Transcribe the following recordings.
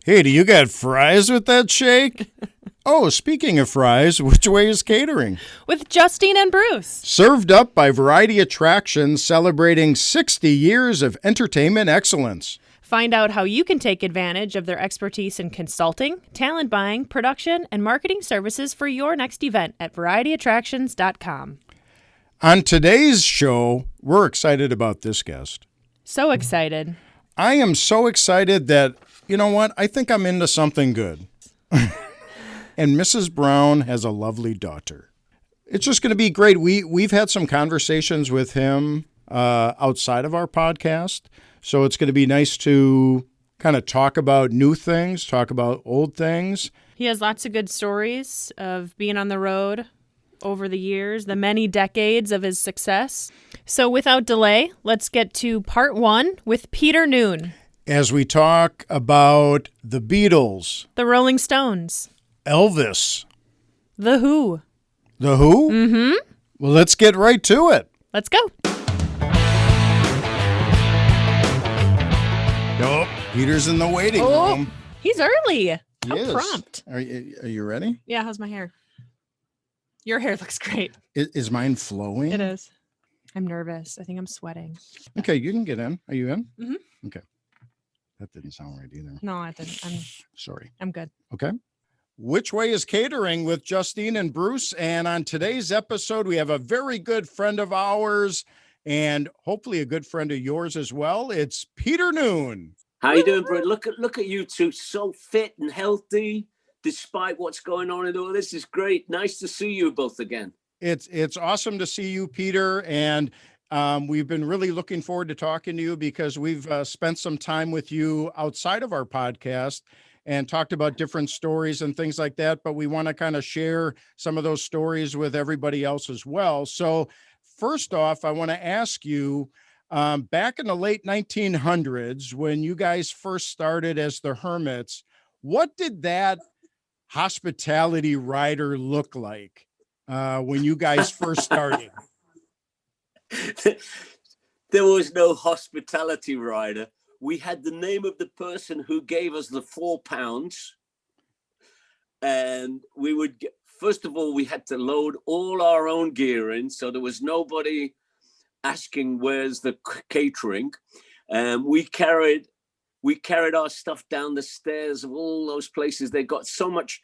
Hey, do you got fries with that shake? Oh, speaking of fries, which way is catering? With Justine and Bruce. Served up by Variety Attractions, celebrating 60 years of entertainment excellence. Find out how you can take advantage of their expertise in consulting, talent buying, production, and marketing services for your next event at varietyattractions.com. On today's show, we're excited about this guest. So excited. I am so excited that, you know what, I think I'm into something good. And Mrs. Brown has a lovely daughter. It's just going to be great. We've had some conversations with him outside of our podcast. So it's going to be nice to kind of talk about new things, talk about old things. He has lots of good stories of being on the road over the years, the many decades of his success. So without delay, let's get to part one with Peter Noone. As we talk about the Beatles, the Rolling Stones, Elvis, The Who. The Who? Mm-hmm. Well, let's get right to it. Let's go. Nope. Peter's in the waiting room. He's early. He How is. prompt. Are you ready? Yeah, how's my hair? Your hair looks great. Is mine flowing? It is. I'm nervous. I think I'm sweating. Okay, you can get in. Are you in? Mm-hmm. Okay. That didn't sound right either. No, I didn't. Sorry. I'm good. Okay. Which Way is Catering with Justine and Bruce. And on today's episode, we have a very good friend of ours and hopefully a good friend of yours as well. It's Peter Noone. How you doing, bro? Look at you two, so fit and healthy, despite what's going on and all this. Is great. Nice to see you both again. It's awesome to see you, Peter. And we've been really looking forward to talking to you because we've spent some time with you outside of our podcast and talked about different stories and things like that. But we want to kind of share some of those stories with everybody else as well. So first off, I want to ask you, back in the late 1900s, when you guys first started as the Hermits, what did that hospitality rider look like when you guys first started? There was no hospitality rider. We had the name of the person who gave us the £4, and we would get, first of all, we had to load all our own gear in, so there was nobody asking where's the catering. We carried our stuff down the stairs of all those places. They got so much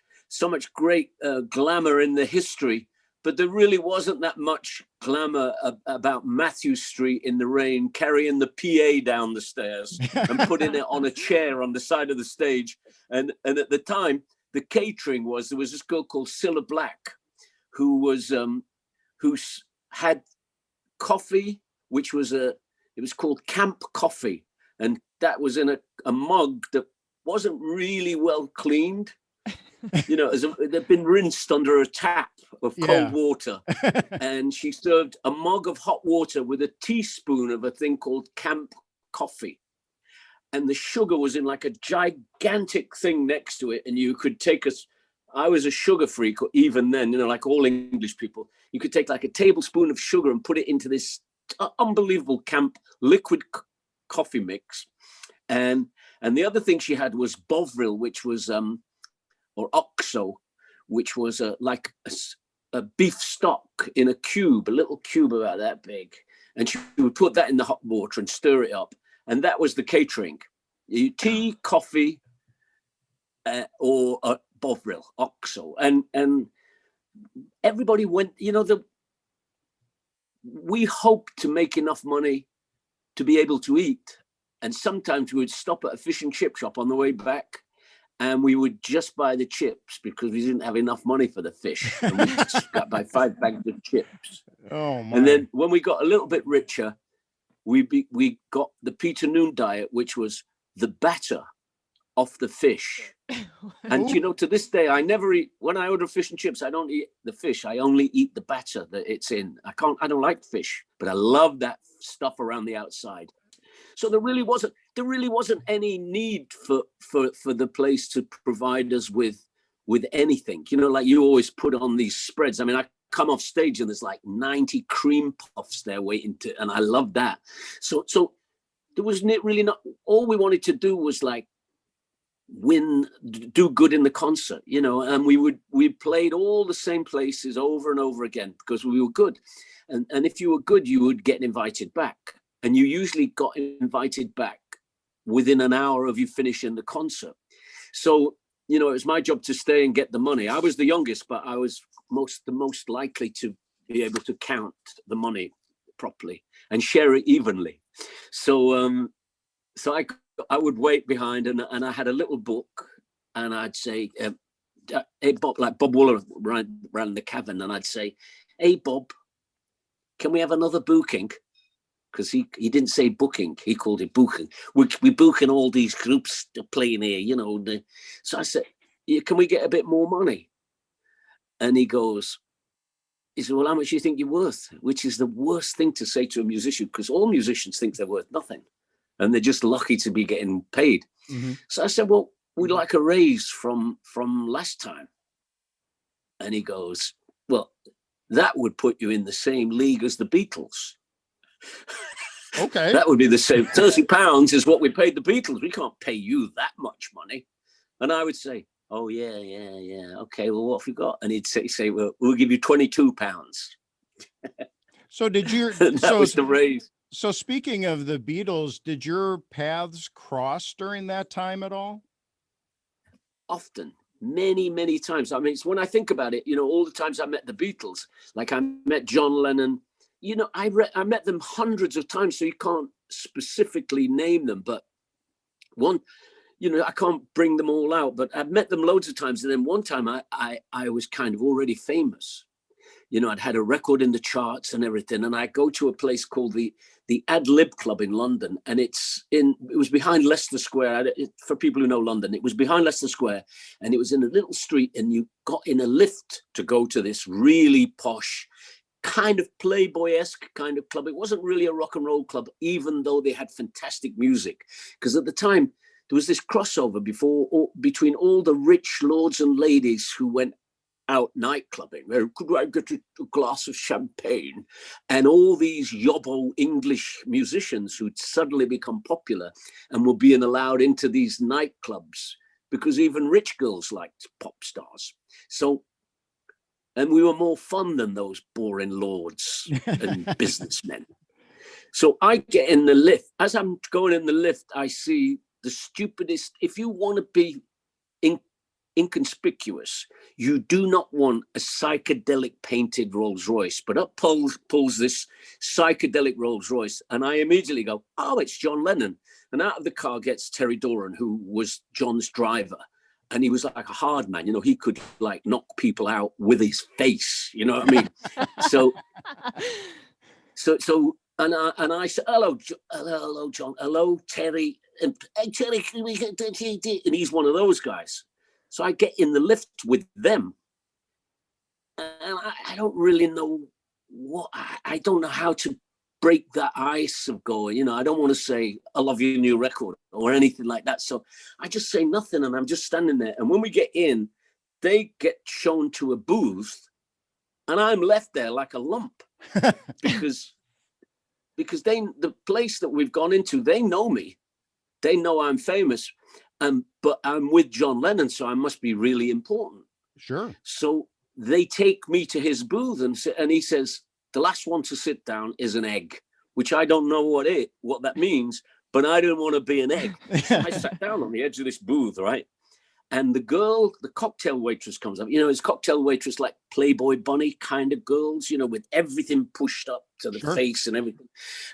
great glamour in the history. But there really wasn't that much glamour about Matthew Street in the rain, carrying the PA down the stairs and putting it on a chair on the side of the stage. And at the time, the catering there was this girl called Cilla Black, who had coffee, which was it was called Camp Coffee. And that was in a mug that wasn't really well cleaned. You know, they've been rinsed under a tap of cold water. And she served a mug of hot water with a teaspoon of a thing called Camp Coffee. And the sugar was in like a gigantic thing next to it. And you could take I was a sugar freak even then, you know, like all English people. You could take like a tablespoon of sugar and put it into this unbelievable Camp liquid coffee mix. And the other thing she had was Bovril, which was or oxo, which was like a beef stock in a cube, a little cube about that big. And she would put that in the hot water and stir it up. And that was the catering. Tea, coffee, or Bovril, oxo. And everybody went, you know, we hoped to make enough money to be able to eat. And sometimes we would stop at a fish and chip shop on the way back. And we would just buy the chips because we didn't have enough money for the fish. And we just got by 5 bags of chips. Oh, my. And then when we got a little bit richer, we got the Peter Noone diet, which was the batter off the fish. And, you know, to this day, I never eat, when I order fish and chips, I don't eat the fish. I only eat the batter that it's in. I don't like fish, but I love that stuff around the outside. So there really wasn't any need for the place to provide us with anything. You know, like you always put on these spreads. I mean, I come off stage and there's like 90 cream puffs there waiting to, and I love that. So there was really not, all we wanted to do was like do good in the concert, you know, and we played all the same places over and over again because we were good. And if you were good, you would get invited back. And you usually got invited back within an hour of you finishing the concert. So, you know, it was my job to stay and get the money. I was the youngest, but I was the most likely to be able to count the money properly and share it evenly. So I would wait behind, and I had a little book, and I'd say, hey Bob, like Bob Wooler ran the Cavern, and I'd say, hey Bob, can we have another booking? Because he didn't say booking, he called it booking. We're booking all these groups to play in here, you know. So I said, yeah, can we get a bit more money? And he said, well, how much do you think you're worth? Which is the worst thing to say to a musician, because all musicians think they're worth nothing. And they're just lucky to be getting paid. Mm-hmm. So I said, well, we'd like a raise from last time. And he goes, well, that would put you in the same league as the Beatles. Okay. That would be the same. £30 is what we paid the Beatles. We can't pay you that much money. And I would say, oh, yeah. Okay, well, what have you got? And he'd say, well, we'll give you £22. So did you... that was the raise. So speaking of the Beatles, did your paths cross during that time at all? Often, many times. I mean, it's when I think about it, you know, all the times I met the Beatles, like I met John Lennon, you know, I met them hundreds of times, so you can't specifically name them, but one, you know, I can't bring them all out, but I've met them loads of times. And then one time I was kind of already famous. You know, I'd had a record in the charts and everything. And I go to a place called the Ad Lib Club in London. And it was behind Leicester Square. For people who know London, it was behind Leicester Square. And it was in a little street. And you got in a lift to go to this really posh, kind of Playboy-esque kind of club. It wasn't really a rock and roll club, even though they had fantastic music. Because at the time, there was this crossover between all the rich lords and ladies who went out nightclubbing. Could I get a glass of champagne? And all these yobbo English musicians who'd suddenly become popular and were being allowed into these nightclubs because even rich girls liked pop stars. So, and we were more fun than those boring lords and businessmen. So I get in the lift. As I'm going in the lift, I see the stupidest. If you want to be inconspicuous, you do not want a psychedelic painted Rolls Royce, but up pulls this psychedelic Rolls Royce, and I immediately go, oh, it's John Lennon. And out of the car gets Terry Doran, who was John's driver, and he was like a hard man, you know, he could like knock people out with his face, you know what I mean? so and I said, hello John, hello Terry, and hey Terry, can we get, and he's one of those guys. So I get in the lift with them, and I don't really know I don't know how to break that ice of going, you know, I don't want to say, I love your new record or anything like that. So I just say nothing, and I'm just standing there. And when we get in, they get shown to a booth, and I'm left there like a lump because the place that we've gone into, they know me. They know I'm famous. But I'm with John Lennon, so I must be really important. Sure. So they take me to his booth, and he says, the last one to sit down is an egg, which I don't know what that means, but I didn't want to be an egg. So I sat down on the edge of this booth, right? And the cocktail waitress comes up. You know, it's cocktail waitress like Playboy Bunny kind of girls, you know, with everything pushed up to the face and everything.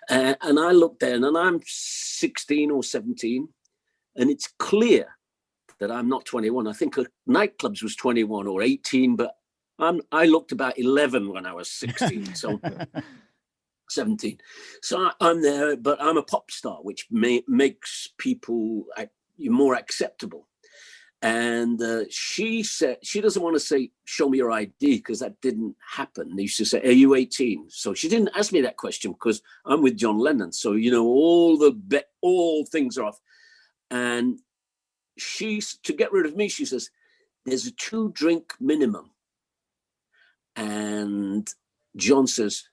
And I looked there, and I'm 16 or 17. And it's clear that I'm not 21. I think nightclubs was 21 or 18, but I looked about 11 when I was 16, so 17. So I'm there, but I'm a pop star, which makes people more acceptable. And she said she doesn't want to say, show me your ID, because that didn't happen. They used to say, are you 18? So she didn't ask me that question because I'm with John Lennon. So, you know, all things are off. And to get rid of me, she says, there's a 2-drink minimum. And John says,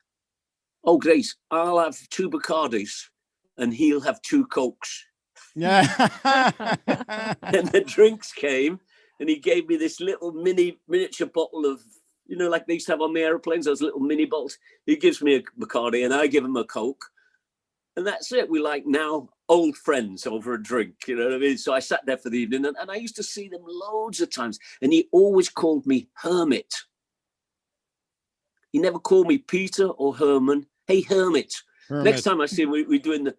oh, Grace, I'll have 2 Bacardis and he'll have 2 Cokes. Yeah. And the drinks came, and he gave me this little miniature bottle of, like they used to have on the airplanes, those little mini bottles. He gives me a Bacardi, and I give him a Coke. And that's it. We like now old friends over a drink, you know what I mean? So I sat there for the evening, and I used to see them loads of times. And he always called me Hermit. He never called me Peter or Herman. Hey, Hermit. Next time I see him, we did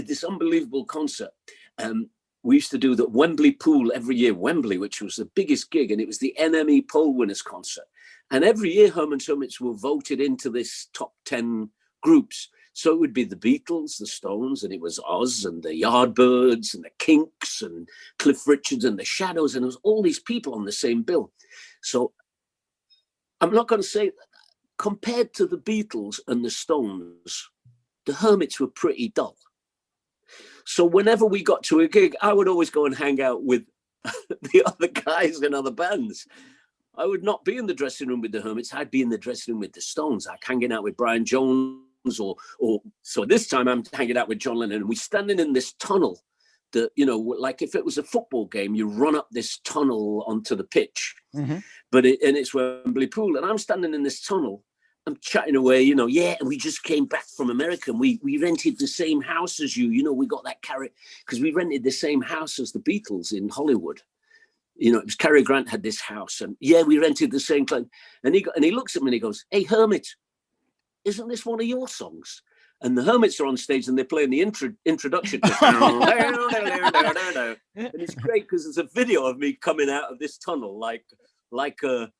this unbelievable concert. We used to do the Wembley Pool every year, Wembley, which was the biggest gig, and it was the NME Poll Winners concert. And every year, Hermits were voted into this top 10 groups. So it would be the Beatles, the Stones, and it was Oz and the Yardbirds and the Kinks and Cliff Richards and the Shadows, and there was all these people on the same bill. So I'm not going to say, compared to the Beatles and the Stones, the Hermits were pretty dull. So whenever we got to a gig, I would always go and hang out with the other guys in other bands. I would not be in the dressing room with the Hermits. I'd be in the dressing room with the Stones, like hanging out with Brian Jones, or so this time I'm hanging out with John Lennon, and we're standing in this tunnel that, like if it was a football game, you run up this tunnel onto the pitch, and it's Wembley Pool, and I'm standing in this tunnel. I'm chatting away, yeah, we just came back from America, and we rented the same house as you, we got that Cary, because we rented the same house as the Beatles in Hollywood. It was Cary Grant had this house, and yeah, we rented the same place. And he looks at me and he goes, "Hey, Hermit, isn't this one of your songs?" And the Hermits are on stage and they're playing the introduction. And it's great because there's a video of me coming out of this tunnel like a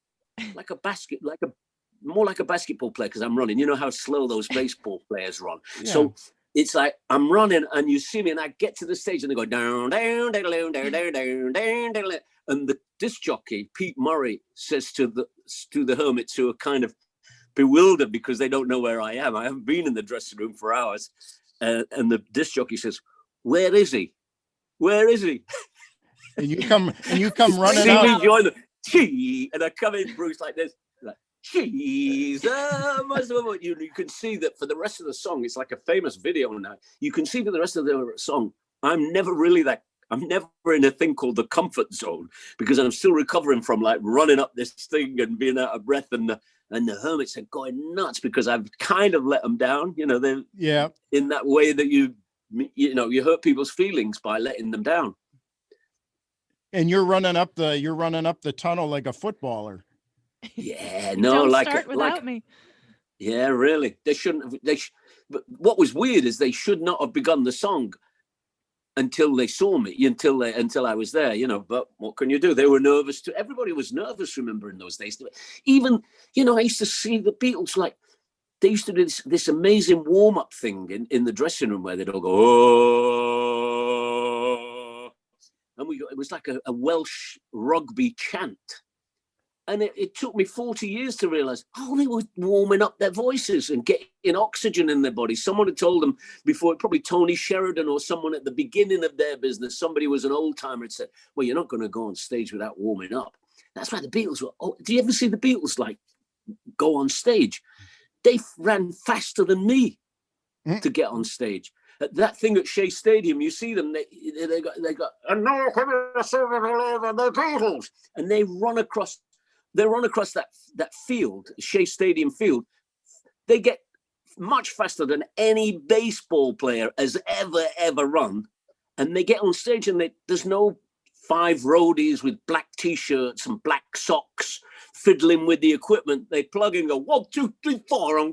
more like a basketball player, because I'm running. You know how slow those baseball players run. Yeah. So it's like I'm running, and you see me, and I get to the stage, and they go down, down, down, down, down, down, down, down, and the disc jockey Pete Murray says to the Hermits, who are kind of bewildered because they don't know where I am. I haven't been in the dressing room for hours, and the disc jockey says, "Where is he? Where is he?" And you come running see out. Me join them. And I come in, Bruce, like this. Jesus, you can see that for the rest of the song, it's like a famous video now. You can see for the rest of the song, I'm never in a thing called the comfort zone, because I'm still recovering from like running up this thing and being out of breath, and the Hermits are going nuts because I've kind of let them down. They're in that way that you hurt people's feelings by letting them down. And you're running up the tunnel like a footballer. Yeah, Don't start without me. Yeah, really. They shouldn't have. But what was weird is they should not have begun the song until they saw me, until I was there. But what can you do? They were nervous too. Everybody was nervous. Remember, in those days, even I used to see the Beatles, like they used to do this amazing warm up thing in the dressing room where they'd all go, "Oh," and it was like a Welsh rugby chant. And it took me 40 years to realize, they were warming up their voices and getting oxygen in their body. Someone had told them before, probably Tony Sheridan or someone at the beginning of their business, somebody was an old timer and said, "Well, you're not going to go on stage without warming up." That's why the Beatles were. Oh, do you ever see the Beatles like go on stage? They ran faster than me to get on stage. At that thing at Shea Stadium, you see them. They got and now the Beatles, and they run across. They run across that field, Shea Stadium field. They get much faster than any baseball player has ever run. And they get on stage, and there's no 5 roadies with black T-shirts and black socks fiddling with the equipment. They plug in and go, 1, 2, 3, 4.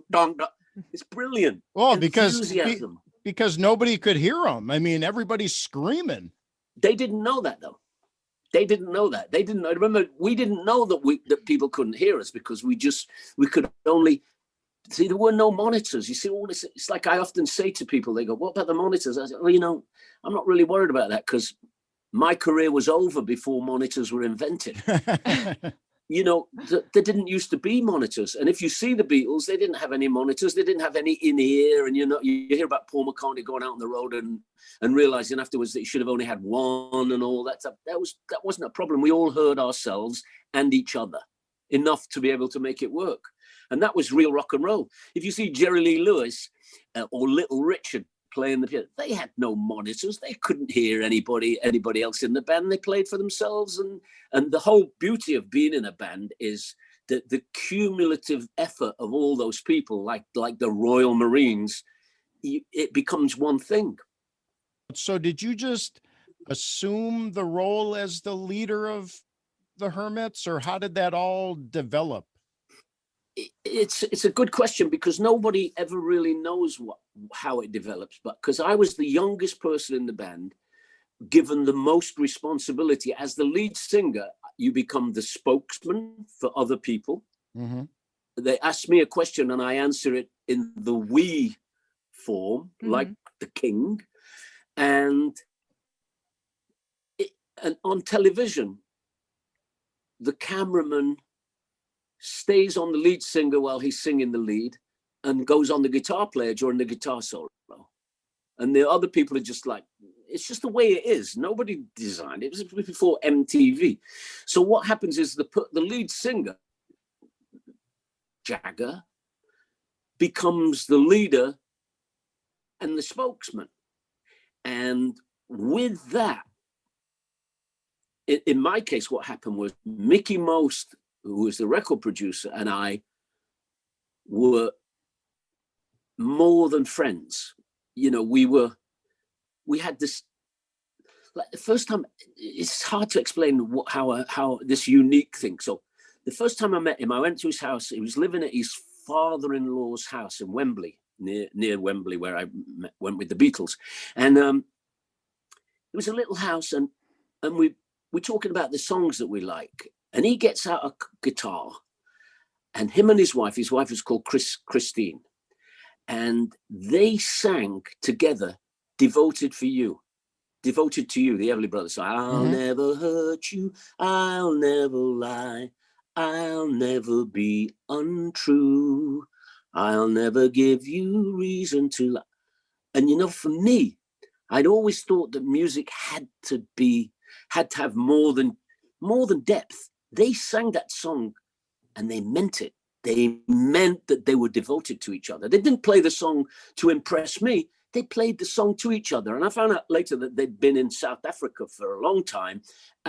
It's brilliant. Well, because nobody could hear them. I mean, everybody's screaming. They didn't know that, though. They didn't know that. They didn't know. Remember, we didn't know that people couldn't hear us because we could only see. There were no monitors. You see, all this. It's like I often say to people. They go, "What about the monitors?" I say, "Well, I'm not really worried about that because my career was over before monitors were invented." There didn't used to be monitors. And if you see the Beatles, they didn't have any monitors. They didn't have any in-ear. And, you hear about Paul McCartney going out on the road and realizing afterwards that he should have only had one and all that stuff. That wasn't a problem. We all heard ourselves and each other enough to be able to make it work. And that was real rock and roll. If you see Jerry Lee Lewis or Little Richard playing the piano. They had no monitors. They couldn't hear anybody else in the band. They played for themselves. And the whole beauty of being in a band is the cumulative effort of all those people, like the Royal Marines, it becomes one thing. So did you just assume the role as the leader of the Hermits, or how did that all develop? It's a good question, because nobody ever really knows how it develops. But because I was the youngest person in the band, given the most responsibility as the lead singer, you become the spokesman for other people. Mm-hmm. They ask me a question and I answer it in the we form, like the king. And on television, the cameraman stays on the lead singer while he's singing the lead and goes on the guitar player during the guitar solo. And the other people are just like, it's just the way it is. Nobody designed it. It was before MTV. So what happens is the lead singer, Jagger, becomes the leader and the spokesman. And with that, in my case, what happened was Mickey Most, who was the record producer, and I were more than friends. You know, we had this, like the first time, it's hard to explain how this unique thing. So the first time I met him, I went to his house. He was living at his father-in-law's house in Wembley, near Wembley, where I went with the Beatles. And it was a little house, and we're talking about the songs that we like. And he gets out a guitar, and him and his wife was called Christine, and they sang together Devoted to You, the Everly Brothers. I'll never hurt you, I'll never lie, I'll never be untrue, I'll never give you reason to lie. And you know, for me, I'd always thought that music had to have more than depth. They sang that song and they meant it. They meant that they were devoted to each other. They didn't play the song to impress me. They played the song to each other. And I found out later that they'd been in South Africa for a long time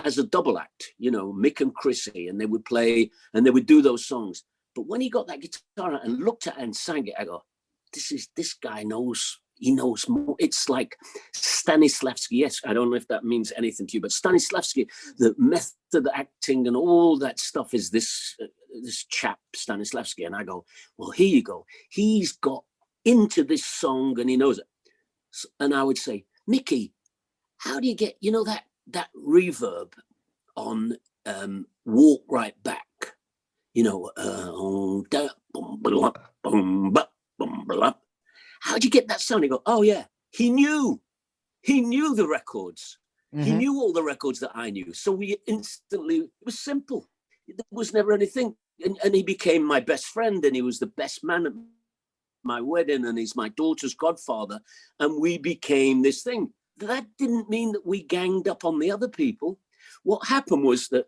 as a double act, you know, Mick and Chrissy, and they would play and they would do those songs. But when he got that guitar out and looked at it and sang it, I go, this guy knows. He knows more. It's like Stanislavski. Yes, I don't know if that means anything to you, but Stanislavski, the method acting and all that stuff is this chap, Stanislavski. And I go, well, here you go. He's got into this song and he knows it. And I would say, Mickey, how do you get, you know, that reverb on Walk Right Back? You know, how'd you get that sound? He go, oh yeah, he knew the records. Mm-hmm. He knew all the records that I knew. So we instantly, it was simple. There was never anything. And he became my best friend, and he was the best man at my wedding, and he's my daughter's godfather. And we became this thing. That didn't mean that we ganged up on the other people. What happened was that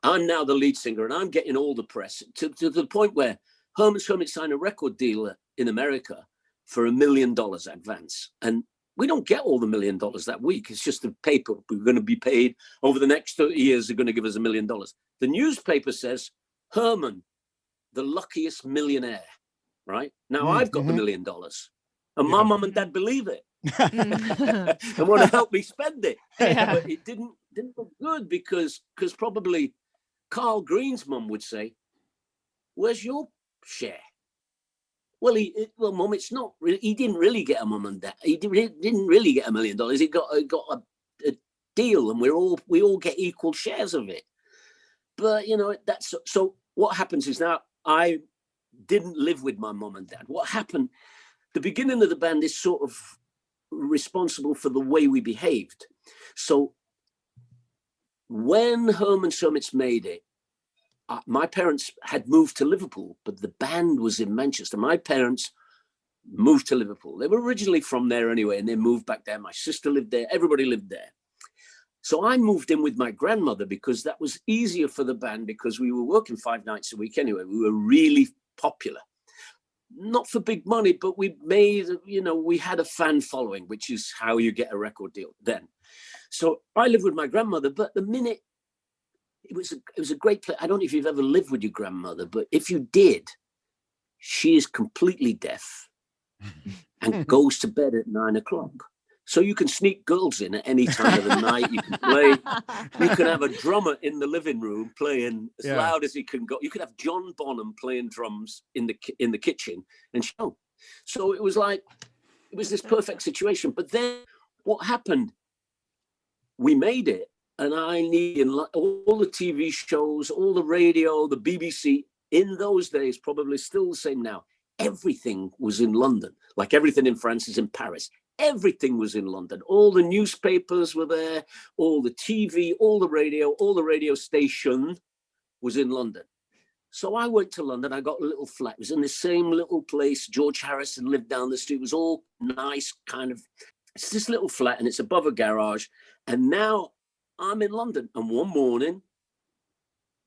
I'm now the lead singer and I'm getting all the press to the point where Hermits signed a record deal in America for $1 million advance. And we don't get all the $1 million that week. It's just the paper. We're going to be paid over the next 30 years. They're going to give us $1 million. The newspaper says, Herman, the luckiest millionaire, right? Now I've got the $1 million. And my mum and dad believe it. And want to help me spend it. Yeah. But it didn't look good because probably Carl Green's mum would say, where's your share? Well, Mum, it's not really, he didn't really get a mum and dad. He didn't really get $1 million. He got a deal, and we all get equal shares of it. But you know, that's so. What happens is now I didn't live with my mum and dad. What happened? The beginning of the band is sort of responsible for the way we behaved. So when Hermits made it, my parents had moved to Liverpool, but the band was in Manchester. My parents moved to Liverpool. They were originally from there anyway, and they moved back there. My sister lived there. Everybody lived there. So I moved in with my grandmother because that was easier for the band because we were working 5 nights a week anyway. We were really popular. not for big money, but we made, we had a fan following, which is how you get a record deal then. So I lived with my grandmother, but the minute it was a great place. I don't know if you've ever lived with your grandmother, but if you did, she is completely deaf and goes to bed at 9 o'clock. So you can sneak girls in at any time of the night. You can play. You can have a drummer in the living room playing as loud as he can go. You could have John Bonham playing drums in the kitchen and show. So it was this perfect situation. But then what happened? We made it, and I needed all the TV shows, all the radio, the BBC. In those days, probably still the same now. Everything was in London, like everything in France is in Paris. Everything was in London. All the newspapers were there, all the TV, all the radio station was in London. So I went to London. I got a little flat. It was in the same little place. George Harrison lived down the street. It was all nice, kind of. It's this little flat, and it's above a garage. And now I'm in London. And one morning,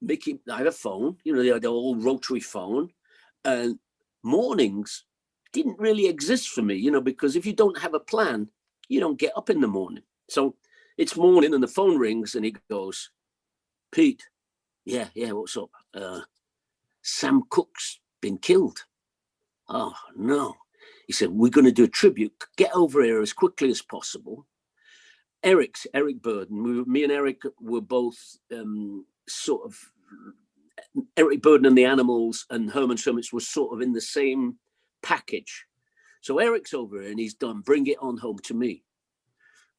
Mickey, I had a phone, the old rotary phone, and mornings didn't really exist for me, because if you don't have a plan, you don't get up in the morning. So it's morning and the phone rings and he goes, Pete, yeah, what's up? Sam Cooke's been killed. Oh, no. He said, we're going to do a tribute. Get over here as quickly as possible. Eric Burden, me and Eric were both sort of, Eric Burden and the Animals and Herman's Hermits were sort of in the same package. So Eric's over here and he's done, bring it on home to me.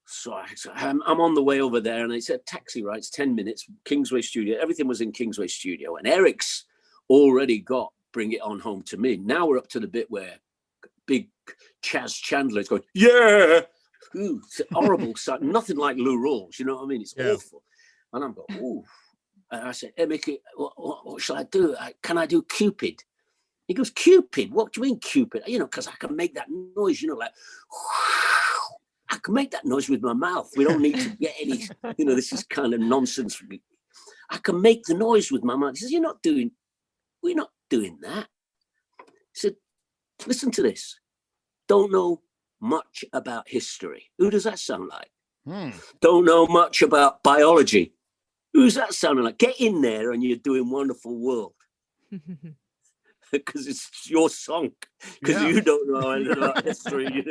So I'm on the way over there, and it's a taxi ride, it's 10 minutes, Kingsway Studio. Everything was in Kingsway Studio, and Eric's already got bring it on home to me. Now we're up to the bit where big Chaz Chandler is going, yeah. Ooh, it's horrible. Nothing like Lou Rawls, you know what I mean? It's awful. And I'm going, ooh. And I said, hey, Mickey, what shall I do? Can I do Cupid? He goes, Cupid? What do you mean Cupid? Because I can make that noise, like, I can make that noise with my mouth. We don't need to get any, this is kind of nonsense. I can make the noise with my mouth. He says, we're not doing that. He said, listen to this. Don't know much about history. Who does that sound like? Don't know much about biology. Who's that sounding like? Get in there and you're doing Wonderful World. Because it's your song. Because you don't know anything about history.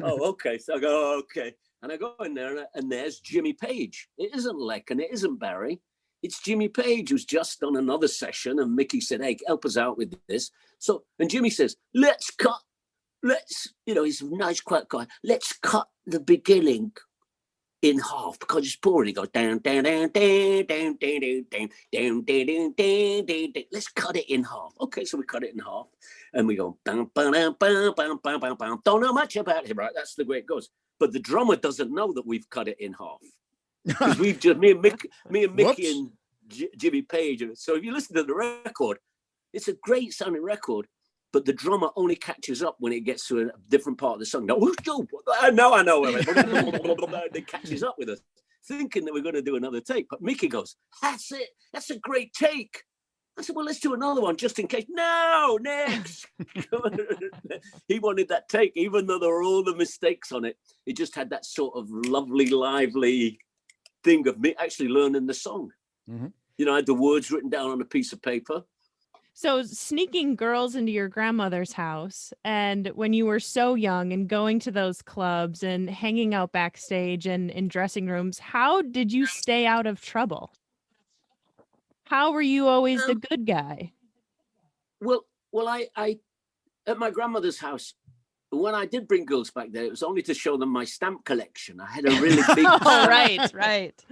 Oh, okay. So I go, oh, okay. And I go in there and there's Jimmy Page. It isn't Leck and it isn't Barry. It's Jimmy Page, who's just done another session. And Mickey said, hey, help us out with this. So, and Jimmy says, let's, he's a nice, quiet guy. Let's cut the beginning in half because it's boring. He goes down, down, down, down, down, down, down, down, down, down, down, down. Let's cut it in half. Okay, so we cut it in half, and we go bam, bam, bam, bam, bam, bam, bam, bam. Don't know much about him, right? That's the way it goes. But the drummer doesn't know that we've cut it in half because we've just me and Mickey and Jimmy Page. So if you listen to the record, it's a great sounding record. But the drummer only catches up when it gets to a different part of the song. No, I know. It catches up with us, thinking that we're going to do another take. But Mickey goes, that's it. That's a great take. I said, well, let's do another one just in case. No, next. He wanted that take, even though there were all the mistakes on it. It just had that sort of lovely, lively thing of me actually learning the song. Mm-hmm. I had the words written down on a piece of paper. So sneaking girls into your grandmother's house, and when you were so young and going to those clubs and hanging out backstage and in dressing rooms, how did you stay out of trouble? How were you always the good guy? Well, I at my grandmother's house, when I did bring girls back there, it was only to show them my stamp collection. I had a really big oh, right.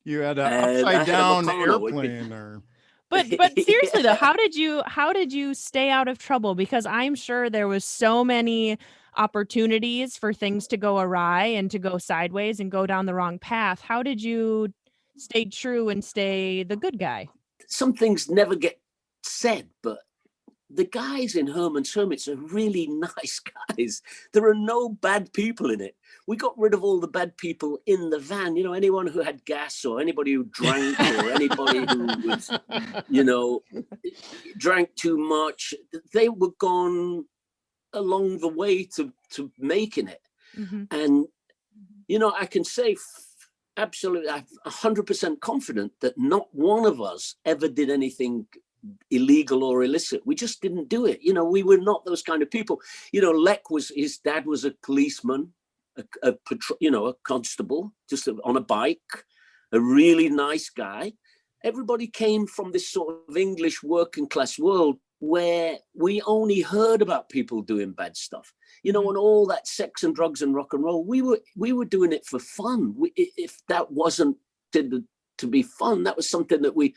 You had an upside down airplane or... But seriously though, how did you stay out of trouble? Because I'm sure there was so many opportunities for things to go awry and to go sideways and go down the wrong path. How did you stay true and stay the good guy? Some things never get said, but the guys in Herman's Hermits are really nice guys. There are no bad people in it. We got rid of all the bad people in the van. You know, anyone who had gas, or anybody who drank, or anybody who was, you know, drank too much. They were gone along the way to making it. Mm-hmm. And, you know, I can say absolutely, I'm 100% confident that not one of us ever did anything illegal or illicit. We just didn't do it. You know, we were not those kind of people. You know, his dad was a policeman, a constable, just on a bike, a really nice guy. Everybody came from this sort of English working class world where we only heard about people doing bad stuff. You know, and all that sex and drugs and rock and roll, we were doing it for fun. If that wasn't to be fun, that was something that we,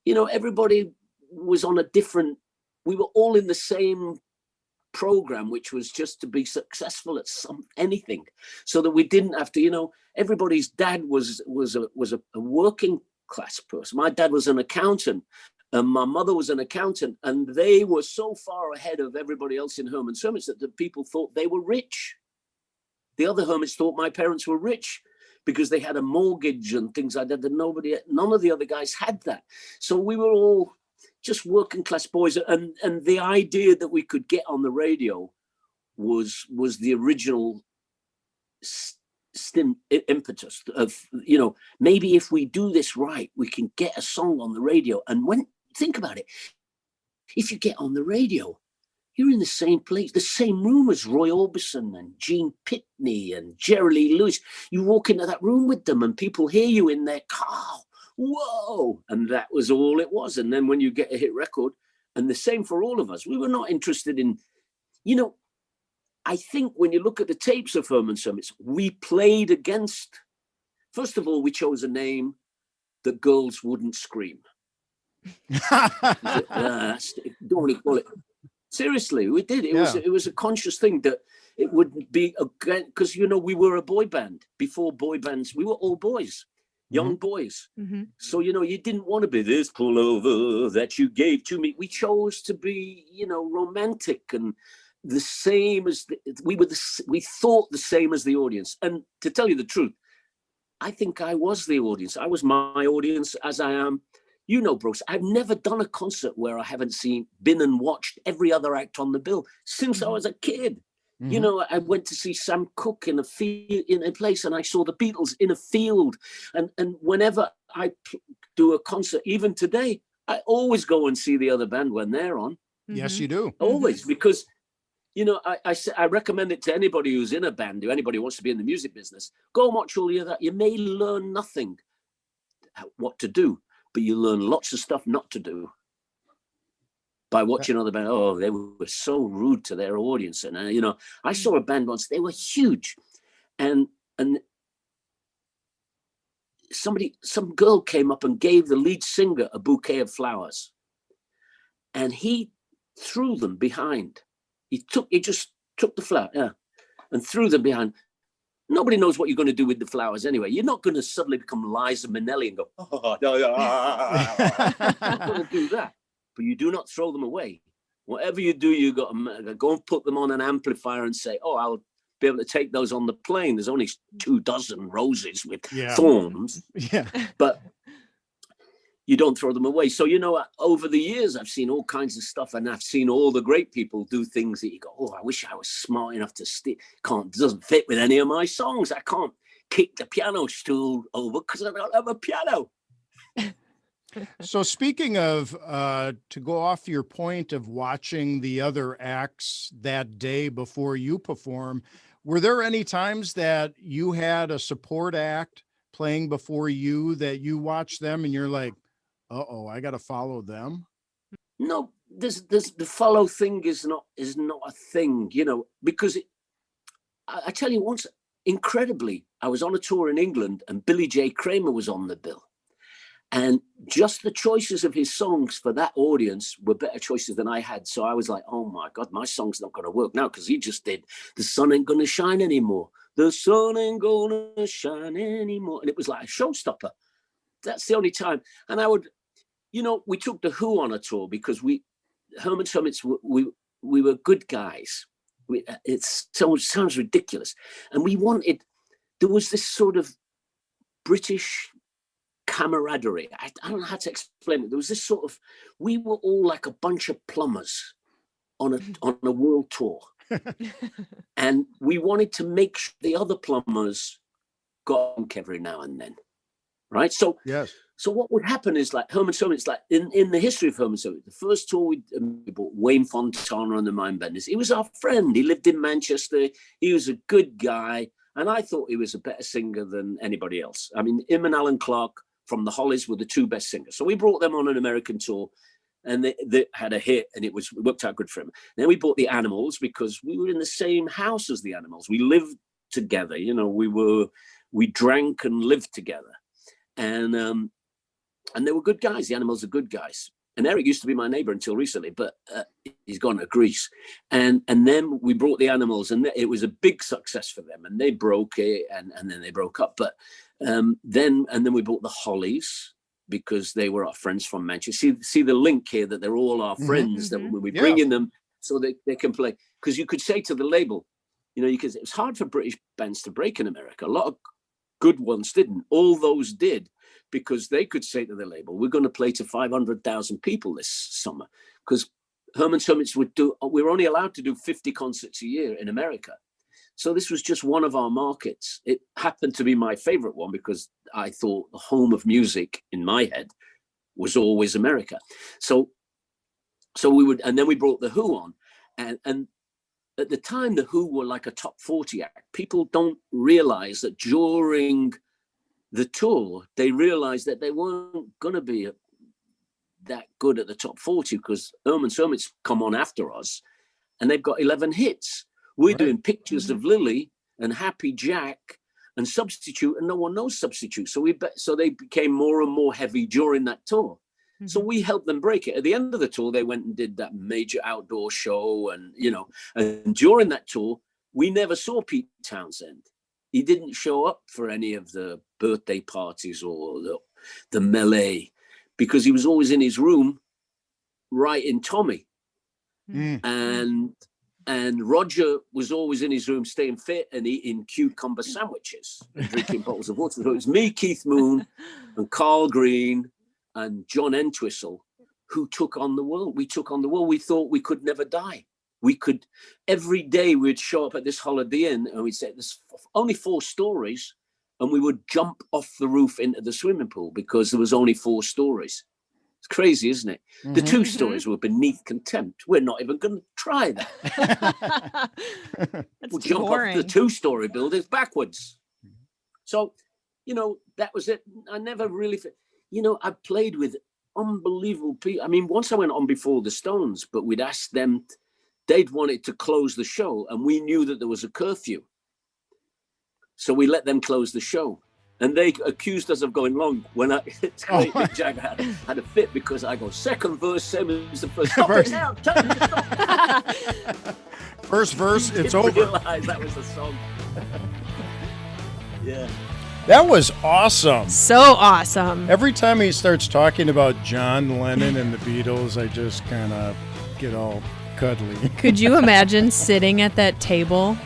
you know, everybody was on a different, we were all in the same program, which was just to be successful at anything, so that we didn't have to, you know, everybody's dad was a working class person. My dad was an accountant, and my mother was an accountant, and they were so far ahead of everybody else in Herman's Hermits that the people thought they were rich. The other hermits thought my parents were rich because they had a mortgage and things like that, that none of the other guys had that. So we were all just working class boys, and the idea that we could get on the radio was the original impetus of, you know, maybe if we do this right, we can get a song on the radio. And think about it, if you get on the radio, you're in the same place, the same room as Roy Orbison and Gene Pitney and Jerry Lee Lewis. You walk into that room with them and people hear you in their car. Whoa. And that was all it was. And then when you get a hit record, and the same for all of us, we were not interested in, you know, I think when you look at the tapes of Herman's Hermits, we played against, first of all, we chose a name that girls wouldn't scream. Don't really call it. Seriously, we did. It was a conscious thing that it wouldn't be, because, you know, we were a boy band. Before boy bands, we were all boys, young boys. Mm-hmm. So, you know, you didn't want to be this pullover that you gave to me. We chose to be, you know, romantic and the same as we thought the same as the audience. And to tell you the truth, I think I was the audience. I was my audience, as I am. You know, Bruce, I've never done a concert where I haven't been and watched every other act on the bill since I was a kid. Mm-hmm. You know, I went to see Sam Cooke in a place, and I saw the Beatles in a field. And whenever I do a concert, even today, I always go and see the other band when they're on. Yes, you do. Always, because, you know, I recommend it to anybody who's in a band, or anybody who wants to be in the music business. Go and watch all the other. You may learn nothing what to do, but you learn lots of stuff not to do by watching other bands. Oh, they were so rude to their audience. And, you know, I saw a band once, they were huge. And some girl came up and gave the lead singer a bouquet of flowers. And he threw them behind. He just took the flower, and threw them behind. Nobody knows what you're going to do with the flowers anyway. You're not going to suddenly become Liza Minnelli and go, oh, no, you're not going to do that. But you do not throw them away. Whatever you do, you got to go and put them on an amplifier and say, oh, I'll be able to take those on the plane. There's only 24 roses with thorns. Yeah. But you don't throw them away. So, you know, over the years, I've seen all kinds of stuff, and I've seen all the great people do things that you go, oh, I wish I was smart enough to doesn't fit with any of my songs. I can't kick the piano stool over because I don't have a piano. So speaking of, to go off your point of watching the other acts that day before you perform, were there any times that you had a support act playing before you that you watched them and you're like, uh-oh, I got to follow them? No, the follow thing is not a thing, you know, because I tell you once, incredibly, I was on a tour in England and Billy J. Kramer was on the bill. And just the choices of his songs for that audience were better choices than I had. So I was like, oh my God, my song's not going to work now, because he just did The Sun Ain't Gonna Shine Anymore. The sun ain't gonna shine anymore. And it was like a showstopper. That's the only time. And I would, you know, we took The Who on a tour because Herman Hermits, we were good guys. It sounds ridiculous. And there was this sort of British camaraderie. I don't know how to explain it. There was this sort of, we were all like a bunch of plumbers on a world tour. And we wanted to make sure the other plumbers got on every now and then. Right? So yes. So what would happen is like Herman Hermits, like in the history of Herman Hermits, the first tour we bought Wayne Fontana and the Mindbenders. He was our friend. He lived in Manchester. He was a good guy. And I thought he was a better singer than anybody else. I mean, him and Alan Clark from the Hollies were the two best singers. So we brought them on an American tour and they had a hit and it worked out good for him. Then we bought the Animals because we were in the same house as the Animals. We lived together, you know, we drank and lived together. And they were good guys. The Animals are good guys. And Eric used to be my neighbor until recently, but he's gone to Greece. And then we brought the Animals, and it was a big success for them. And they broke it, and then they broke up. But then we brought the Hollies because they were our friends from Manchester. See the link here that they're all our friends that we bring in them so they can play. Because you could say to the label, you know, it was hard for British bands to break in America. A lot of good ones didn't. All those did. Because they could say to the label, we're going to play to 500,000 people this summer. Because Herman Hermits we were only allowed to do 50 concerts a year in America. So this was just one of our markets. It happened to be my favorite one because I thought the home of music in my head was always America. So and then we brought the Who on. And at the time, the Who were like a top 40 act. People don't realize that during the tour, they realized that they weren't going to be that good at the top 40 because Herman Hermits come on after us and they've got 11 hits. We're doing Pictures of Lily and Happy Jack and Substitute, and no one knows Substitute. So they became more and more heavy during that tour. Mm-hmm. So we helped them break it. At the end of the tour, they went and did that major outdoor show. And, you know, and during that tour, we never saw Pete Townsend. He didn't show up for any of the birthday parties or the melee because he was always in his room writing Tommy. And Roger was always in his room staying fit and eating cucumber sandwiches and drinking bottles of water. So it was me, Keith Moon, and Carl Green and John Entwistle who took on the world. We took on the world. We thought we could never die. We could, every day we'd show up at this Holiday Inn and we'd say, there's only 4 stories, and we would jump off the roof into the swimming pool because there was only 4 stories. It's crazy, isn't it? Mm-hmm. The 2 stories were beneath contempt. We're not even going to try that. We'll jump off the 2-story buildings backwards. So, you know, that was it. I never really, you know, I played with unbelievable people. I mean, once I went on before the Stones, but we'd asked them, they'd wanted to close the show, and we knew that there was a curfew. So we let them close the show. And they accused us of going long when it's great. Mick Jagger had a fit because I go, second verse, same as the first. Stop it now, tell me to stop. First verse, it's over. Realize that was the song. Yeah. That was awesome. So awesome. Every time he starts talking about John Lennon and the Beatles, I just kind of get all cuddly. Could you imagine sitting at that table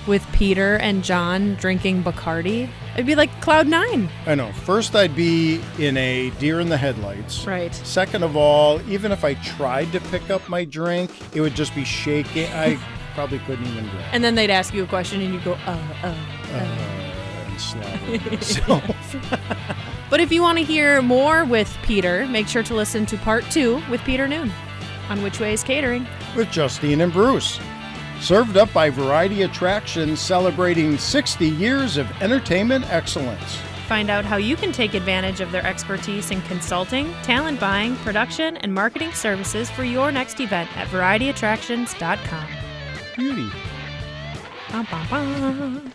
with Peter and John drinking Bacardi? It'd be like Cloud 9. I know. First, I'd be in a deer in the headlights. Right. Second of all, even if I tried to pick up my drink, it would just be shaking. I probably couldn't even drink. And then they'd ask you a question and you'd go, and slap myself. But if you want to hear more with Peter, make sure to listen to part 2 with Peter Noone on Which Way Is Catering with Justine and Bruce. Served up by Variety Attractions, celebrating 60 years of entertainment excellence. Find out how you can take advantage of their expertise in consulting, talent buying, production, and marketing services for your next event at varietyattractions.com. Beauty. Bum, bum, bum.